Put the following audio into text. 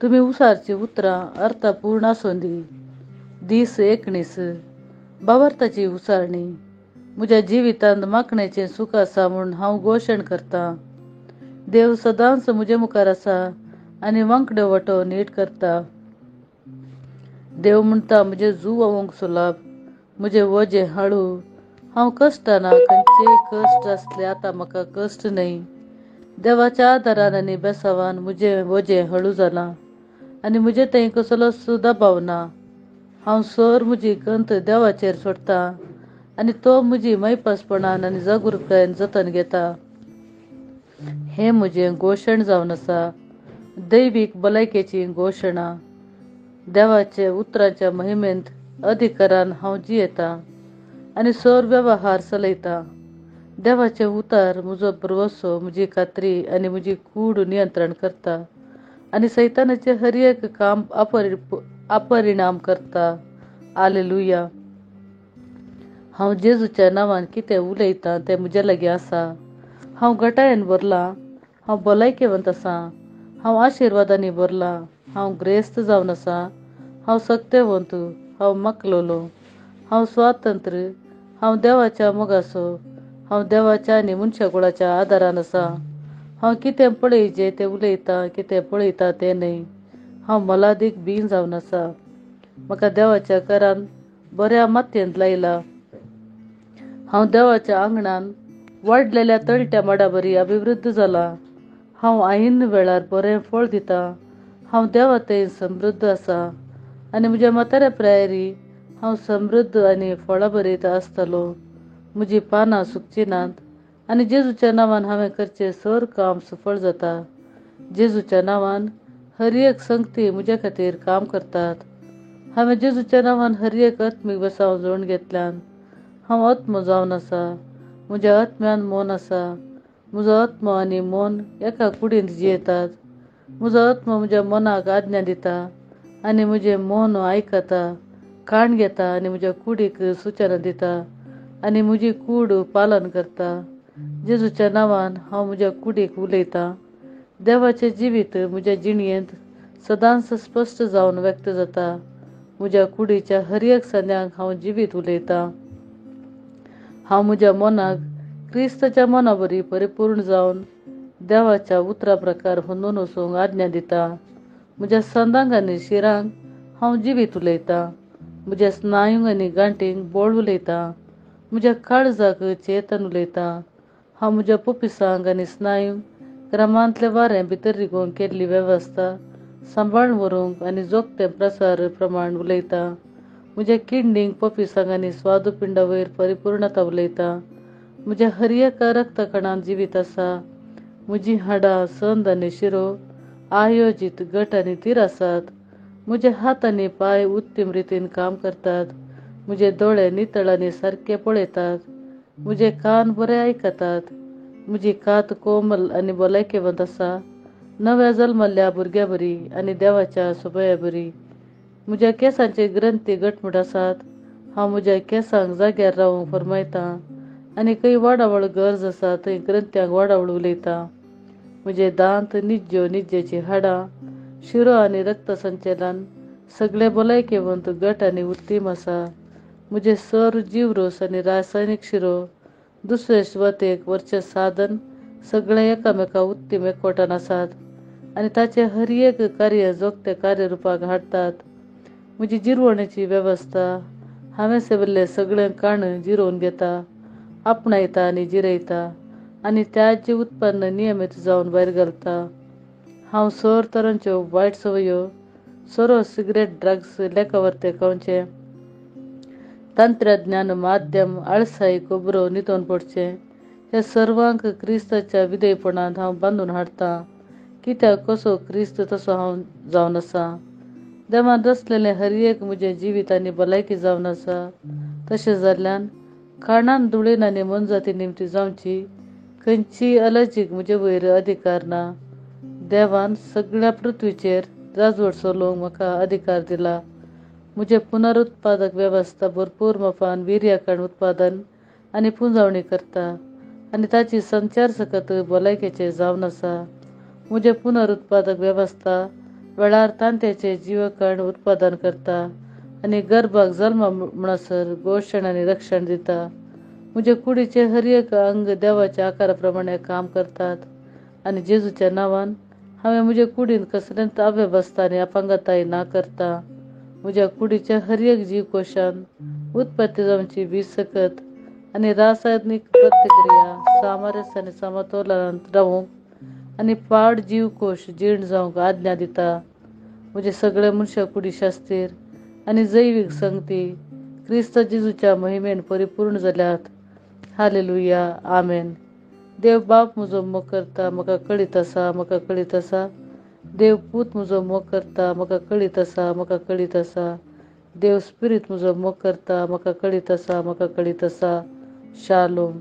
तुम्ही उसारची उतरां अर्थपूर्ण आसोंदी दीस एकणीस बावार्थाची उसारणी म्हज्या जिवितांत माखणेचें सूख आसा म्हूण हांव घोशण करतां. देव सदांच म्हजे मुखार आसा आनी वांकडे वटो नीट करता. देव म्हणटा म्हजे जू वोवंक सुलाभ, म्हजें वजें हळू. हांव कश्टाना खंयचेय कश्ट आसले आतां म्हाका कश्ट न्हय. देवाच्या आदारान आनी बेसावान म्हजें वजें हळू जालां आनी म्हजे थंय कसलोच दबाव ना. हांव सर म्हजी खंत देवाचेर सोडटां आनी तो म्हजी मैपासपणान आनी जागृतायेन जतन घेता. हें म्हजें घोशण जावन आसा, दैवीक भलायकेची घोशणा. देवाचे उतरांच्या महिमेंत अधिकारान हांव जियेतां आनी सर वेव्हार चलयतां. देवाचे उतार म्हजो भरवसो, म्हजी खात्री आनी म्हजी कूड नियंत्रण करता आनी सैतानाचें हर एक काम अपरिणाम करता. हालेलुया. हांव जेजूच्या नांवान कितें उलयतां तें म्हजे लागीं आसा. हांव घटायेन भरलां, हांव भलायकेवंत आसां, हांव आशिर्वादांनी भरलां, हांव ग्रेस्त जावन आसां, हांव सक्तेवंत, हांव माखलोलो, हांव स्वातंत्र्य, हांव देवाच्या मोगाचो, हांव देवाच्या आनी मनशाकुळाच्या आदारान आसां. हांव कितें पळयजें तें उलयतां, कितें पळयतां तें न्हय. हांव मोलादीक बीं जावन आसां. म्हाका देवाच्या घरान बऱ्या मातयेंत लायला. हांव देवाच्या आंगणान वाडलेल्या तळट्या माडाबरी अभिवृद्ध जालां. हांव ऐन वेळार बरें फळ दितां. हांव देवा थंय समृद्ध आसां आनी म्हज्या म्हाताऱ्या प्रायरी हांव समृद्ध आनी फळां भरीत आसतलों. म्हजीं पानां सुकची नात आनी जेजूच्या नांवान हांवें करचें सर काम सफळ जाता. जेजूच्या नांवान हर एक संगती म्हजे खातीर काम करतात. हांवें जेजूच्या नांवान हर एक आत्मीक बेसांव जोडून घेतल्यान. हांव आत्मो जावन आसां. म्हज्या आत्म्यान मन आसा. म्हजो आत्मो आनी मन एका कुडींत जियेतात. म्हजो आत्मो म्हज्या मनाक आज्ञा दिता आनी म्हजें मन आयकता, काण घेता आनी म्हज्या कुडीक सुचना दिता आनी म्हजी कूड पालन करता. जेजूच्या नांवान हांव म्हज्या कुडीक उलयतां. देवाचें जिवीत म्हज्या जिणयेंत सदांच स्पश्ट जावन व्यक्त जाता. म्हज्या कुडीच्या हर एक संद्यांक हांव जिवीत उलयतां. हांव म्हज्या मनाक क्रिस्ताच्या मनाबरी परिपूर्ण जावन देवाच्या उतरा प्रकार हुंदून वचूंक आज्ञा दितां. म्हज्या संदांक आनी शिरांक हांव जिवीत उलयतां. म्हज्या स्नायूंक आनी गांठींक बळ उलयतां. म्हज्या काळजाक चेतन उलयतां. हांव म्हज्या पोपिसांक आनी स्नायूंक ग्रामांतलें वारें भितर रिगूंक केल्ली वेवस्था सांबाळून व्हरूंक आनी जोगते प्रसार प्रमाण उलयतां. म्हज्या किडनींक, पोपिसांक आनी स्वादुपिंडा वयर परिपूर्णता उलयतां. म्हज्या हर एका रक्तकणांत जिवीत आसा. म्हजीं हाडां, संद आनी शिरो आयोजीत घट आनी तीर आसात. म्हजे हात आनी पांय उत्तम रितीन काम करतात. म्हजे दोळे नितळ आनी सारके पळयतात. म्हजे कान बरे आयकतात. म्हजी कात कोमल आनी भलायकेवंत आसा, नव्या जल्मल्ल्या भुरग्या बरी आनी देवाच्या सोबया बरी. म्हज्या केंसांचे ग्रंथी घटमूट आसात. हांव म्हज्या केंसांक जाग्यार रावूंक फर्मायतां आनी खंय वाडावळ गरज आसा थंय ग्रंथ्यांक वाडावळ उलयतां. म्हजे दांत, निज्ज्यो, निज्जेची हाडां, शिरो आनी रक्तसंचलन सगळे भलायकेवंत घट आनी उत्तीम आसा. म्हजे सर, जीवरोस आनी रासायनीक शिरो दुसरे स्वतेक वरचें साधन सगळें एकामेका उत्तीम एकवटान आसात आनी ताचें हर एक कार्य जोगते कार्यरुपाक हाडटात. म्हजी जिरवणेची वेवस्था हांवें सेविल्लें सगळें काण जिरोवन घेता, आपणायता आनी जिरयता आनी त्याज्य उत्पन्न नियमीत जावन भायर घालता. हांव सर तरांच्यो वायट संवयो, सोरो, सिगरेट, ड्रग्स, लेखावर्ते खावचें, तंत्रज्ञान, माध्यम, आळसाय, खबरो न्हिदोवन पडचें हे सर्वांक क्रिस्ताच्या विधेयपणांत हांव बांदून हाडटां. कित्याक कसो क्रिस्त तसो हांव जावन आसां. देवान रचलेलें हर एक म्हजें जिवीत आनी भलायकी जावन आसा. तशें जाल्ल्यान खाणान, धुळीन आनी मनजाती निमती जावची खंयचीय अलर्जीक म्हजे वयर अधिकार ना. देवान सगळ्या पृथ्वीचेर राजवट चलोवंक म्हाका अधिकार दिला. म्हजें पुनरुत्पादक वेवस्था भरपूर मोपान विर्याकण उत्पादन आनी पुंजावणी करता आनी ताची संचार सकत भलायकेचें जावन आसा. म्हजें पुनरुत्पादक वेवस्था वेळार तांत्याचे जीवकण उत्पादन करता आणि गर्भाक जल्म म्हणसर पोषण आणि रक्षण दिता. मुझे कुडीचे हर एक अंग देवाच्या आकाराप्रमाणे काम करतात आणि जेजूच्या नावान हांवें मुझे कुडीन कसलेंच अव्यवस्था आनी अपंगताय ना करता. मुझ्या कुडीच्या हर एक जीवकोशान उत्पत्ती जावची बिसकत आणि रासायनिक प्रतिक्रिया सामरस आनी समतोलनांत रावूंक आनी पाड जीवकोश जीर्ण जावंक आज्ञा दिता. मुझे सगळे मनुष्य कुडी शास्तीर आनी जैवीक संगती क्रिस्त जेजूच्या महिमेन परिपूर्ण जाल्यात. हालेलुया, आमेन. देव बाप म्हजो मोग करता, म्हाका कळीत आसा, म्हाका कळीत आसा. देव पूत म्हजो मोग करता, म्हाका कळीत आसा, म्हाका कळीत आसा. देव स्पिरीत म्हजो मोग करता, म्हाका कळीत आसा, म्हाका कळीत आसा. शालोम.